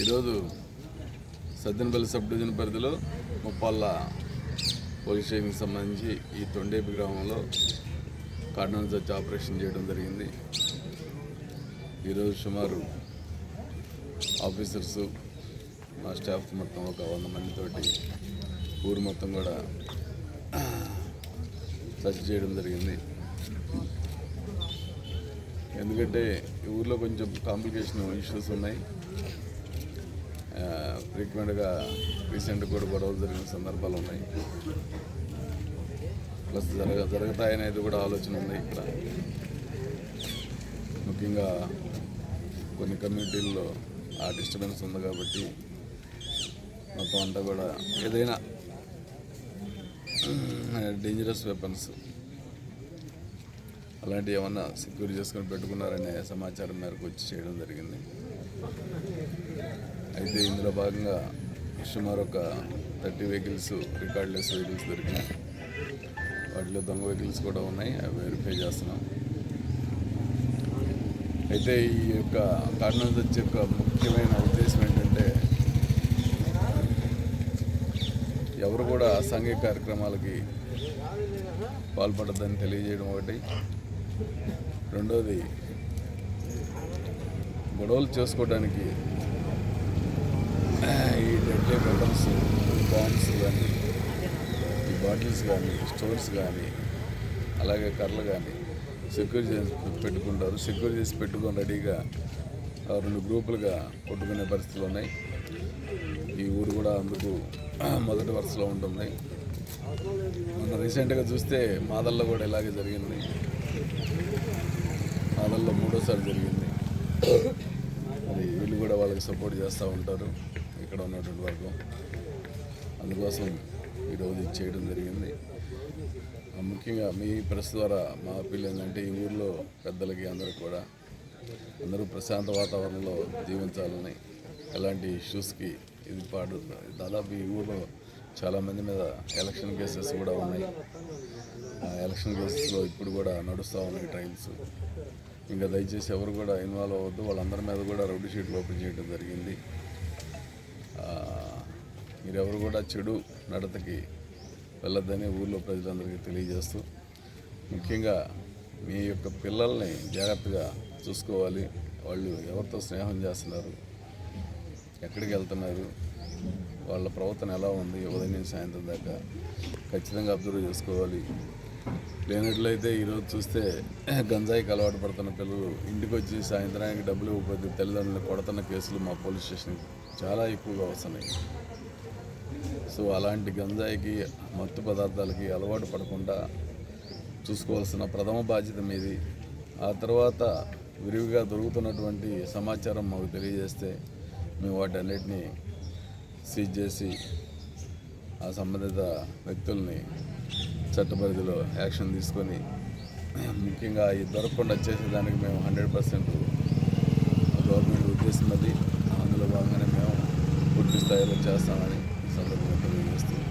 ఈరోజు Sattenapalli sub division పరిధిలో Muppalla police స్టేషన్కి సంబంధించి ఈ తొండేపి గ్రామంలో కార్డన్ సెర్చ్ ఆపరేషన్ చేయడం జరిగింది. ఈరోజు సుమారు ఆఫీసర్స్ మా స్టాఫ్ మొత్తం ఒక 100 మందితోటి ఊరు మొత్తం కూడా సెర్చ్ చేయడం జరిగింది. ఎందుకంటే ఈ ఊర్లో కొంచెం కాంప్లికేషన్ ఇష్యూస్ ఉన్నాయి. ఫ్రీక్వెంట్గా రీసెంట్గా కూడా గొడవలు జరిగిన సందర్భాలు ఉన్నాయి. ప్లస్ జరుగుతాయనేది కూడా ఆలోచన ఉంది. ఇక్కడ ముఖ్యంగా కొన్ని కమ్యూనిటీల్లో ఆ డిస్టర్బెన్స్ ఉంది కాబట్టి మొత్తం అంతా కూడా ఏదైనా డేంజరస్ వెపన్స్ అలాంటివి ఏమన్నా సెక్యూర్ చేసుకొని పెట్టుకున్నారనే సమాచారం మేరకు వచ్చి చేయడం జరిగింది. అయితే ఇందులో భాగంగా సుమారు ఒక 30 వెహికల్స్ రికార్డ్లెస్ వెహికల్స్ దొరికినాయి. వాటిలో దొంగ వెహికల్స్ కూడా ఉన్నాయి, అవి వెరిఫై చేస్తున్నాం. అయితే ఈ యొక్క కార్డన్ సెర్చ్ యొక్క ముఖ్యమైన ఉద్దేశం ఏంటంటే ఎవరు కూడా అసాంఘిక కార్యక్రమాలకి పాల్పడద్దని తెలియజేయడం ఒకటి. రెండోది, గొడవలు చేసుకోవడానికి ఈ డెడ్లీ వెపన్స్, బాంబ్స్ కానీ, ఈ బాటిల్స్ కానీ, స్టోర్స్ కానీ, అలాగే కర్రలు కానీ సెక్యూర్ చేసి పెట్టుకుంటారు. సెక్యూర్ చేసి పెట్టుకొని రెడీగా 2 గ్రూపులుగా కొట్టుకునే పరిస్థితులు ఉన్నాయి. ఈ ఊరు కూడా అందుకు మొదటి వరుసలో ఉంటుంది. మొన్న రీసెంట్గా చూస్తే మాదల్లో కూడా ఇలాగే జరిగింది. మాదల్లో 3వ సారి జరిగింది. మరి వీళ్ళు కూడా వాళ్ళకి సపోర్ట్ చేస్తూ ఉంటారు ఇక్కడ ఉన్నటువంటి వర్గం. అందుకోసం ఈరోజు ఇది చేయడం జరిగింది. ముఖ్యంగా మీ ప్రెస్ ద్వారా మా అప్పీల్ ఏంటంటే ఈ ఊళ్ళో పెద్దలకి అందరూ ప్రశాంత వాతావరణంలో జీవించాలని, ఎలాంటి ఇష్యూస్కి ఇది దాదాపు ఈ ఊళ్ళో చాలామంది మీద ఎలక్షన్ కేసెస్ కూడా ఉన్నాయి. ఎలక్షన్ కేసెస్లో ఇప్పుడు కూడా నడుస్తూ ఉన్నాయి ట్రయల్స్. ఇంకా దయచేసి ఎవరు కూడా ఇన్వాల్వ్ అవ్వద్దు. వాళ్ళందరి మీద కూడా రౌడీ షీట్లు ఓపెన్ చేయడం జరిగింది. మీరెవరు కూడా చెడు నడతకి వెళ్ళొద్దని ఊళ్ళో ప్రజలందరికీ తెలియజేస్తూ, ముఖ్యంగా మీ యొక్క పిల్లల్ని జాగ్రత్తగా చూసుకోవాలి. వాళ్ళు ఎవరితో స్నేహం చేస్తున్నారు, ఎక్కడికి వెళ్తున్నారు, వాళ్ళ ప్రవర్తన ఎలా ఉంది, ఉదయం నుంచి సాయంత్రం దాకా ఖచ్చితంగా అబ్జర్వ్ చేసుకోవాలి. లేనట్లయితే ఈరోజు చూస్తే గంజాయికి అలవాటు పడుతున్న పిల్లలు ఇంటికి వచ్చి సాయంత్రానికి డబ్బులు ఇవ్వకపోతే తల్లిదండ్రులు కొడుతున్న కేసులు మా పోలీస్ స్టేషన్కి చాలా ఎక్కువగా వస్తున్నాయి. సో అలాంటి గంజాయికి, మత్తు పదార్థాలకి అలవాటు పడకుండా చూసుకోవాల్సిన ప్రథమ బాధ్యత మీది. ఆ తర్వాత విరివిగా దొరుకుతున్నటువంటి సమాచారం మాకు తెలియజేస్తే మేము వాటన్నిటినీ సీజ్ చేసి ఆ సంబంధిత వ్యక్తుల్ని చట్టపరిధిలో యాక్షన్ తీసుకొని, ముఖ్యంగా ఈ దొరకకుండా చేసేదానికి మేము 100% గవర్నమెంట్ ఉద్దేశం అది. అందులో భాగంగానే మేము పూర్తి స్థాయిలో చేస్తామని సందర్భంగా తెలియజేస్తున్నాం.